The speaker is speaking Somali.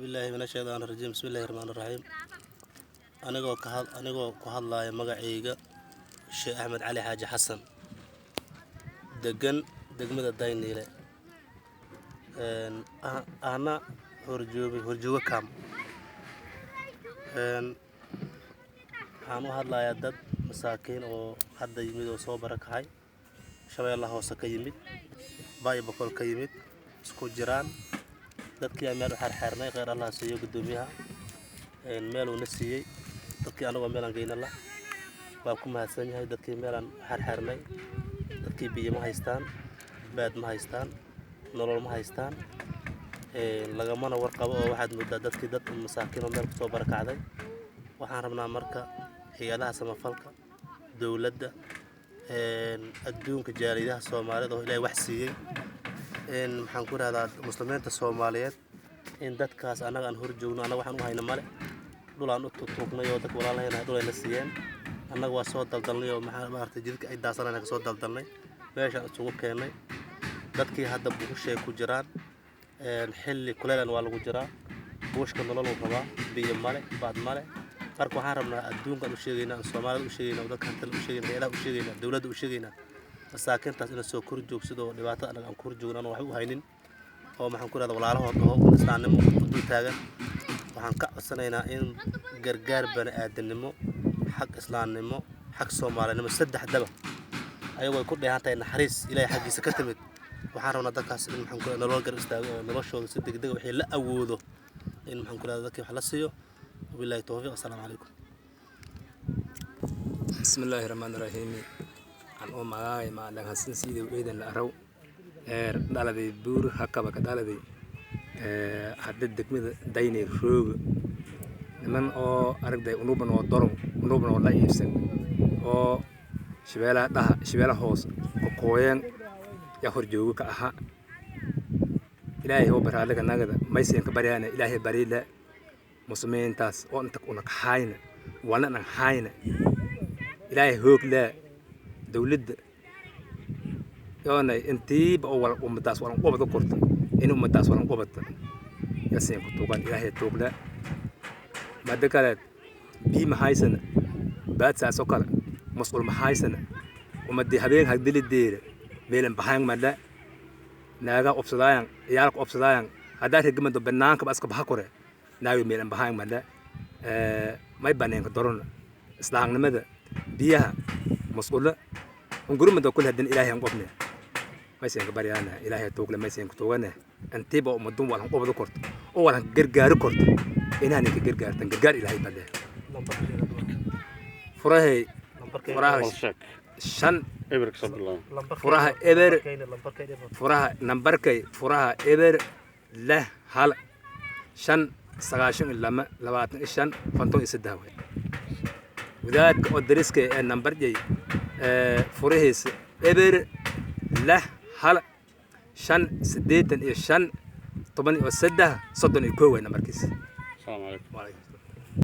بالله من الشيطان الرجيم بسم الله الرحمن الرحيم anigoo ku hadlaaya magacayga Sheekh Axmed Cali Xaaji Xasan degan degmada Dayniile ana horjooga kam waxaan u hadlayaa dad masaakiin oo hadda yimid oo soo barakacay Shabeellaha Hoose ka yimid Baybakol ka yimid isku jiraan dadkii meel u xirxirnay qeer Allah siiyo gudoomiyaha meel uu nasiiyay dadkii anagu meel aan geynala waa ku mahadsan yahay dadkii meel aan xirxirnay dadkii biyo ma haystaan baad ma haystaan nolol ma haystaan lagamana warqabo oo waxaad moodaa dadkii dad masaakiin oo meel soo barakacday waxaan rabnaa marka hay'adaha samafalka dawladda adduunka jaaridaha Soomaalida oo Ilaahay wax siiyay maxaan ku raadad muslimiinta Soomaaliyeed in dadkaas anaga aan horjoogno anaga waxaan u hayna male dhul aan u tuugnay oo dad walaalahayna dhul ay la siiyeen anaga waa soo daldalnay oo maartay jidka ay daasanayna ka soo daldalnay meesha isugu keenay dadkii hadda buushey ku jiraan xilli kuleelan waa lagu jiraa buushka nolol uu qabaa biyo male baad male marka waxaan rabnaa adduunka u sheegaynaa Soomaalida u sheegaynaa dadka kale u sheegaynaa ilaaha u sheegaynaa dawladda u sheegaynaa masaakiintaas in soo kor joogsado dhibaatada anaga aan kor joogno wax u haynin oo maxaan ku raadad walaalahood oo islaamnimo u taagan waxaan ka codsanaynaa in gargaar bani'aadanimo xaq islaamnimo xaq Soomaalinimo saddexdaba ayagoo ku dheehantahay naxariis Ilaahay xaqiisa ka timid waxaan rabnaa dadkaas in maxaan ku nolol gar istaago oo noloshooda si degdeg wixii la awoodo in maxaan ku raadad dadkii wax la siiyo wabillahi tawfiiq assalaamu calaykum bismillahir rahmanir rahiim aan oo magacay ma la hasan sidii weedan la araw dhaladay buur hakaba ka dhaladay hadda degmada Dayniile roog niman oo aragday unuban oo doron unuban oo la iibsan oo Shabeellaha Hoose ku kooyeen ya horjooga ka aha Ilaahay oo baraadka nagada maysan ka baryaana Ilaahay bariila muslimiintaas oo inta una ka hayna wala na hayna Ilaahay hoog la dawladda yoona intiiba oo wal ummadaas wal qobada korta in ummadaas wal qobada yaseen ku tuugan Ilaahay tuugla madda kale bi ma haysana baad saaso kale mas'uul ma haysana ummadii habeen hagdili deere meelan baxaan madda naaga obsadayaan iyaalka obsadayaan hadaa regmado banaanka baska baxa kore naaga meelan baxaan madda may baneenka doron islaamnimada biyaha mas'uula ungurumada kul hadan Ilaahay aan qofnaa maysan ka baryaana Ilaahay tuugla maysan ku tuugana antiba ummadun wal qobada korto oo wal gargaar korto inaan ka gargaartan gargaar Ilaahay bale shan eber sablaan furaha eber la hal shan sagaashan lama labaatan shan fanto isadaa wadaadka oo dariska ee number jay furahiis eber la hal shan sideetan iyo shan toban iyo saddex soddon iyo koow numberkiisa. Assalamu alaykum.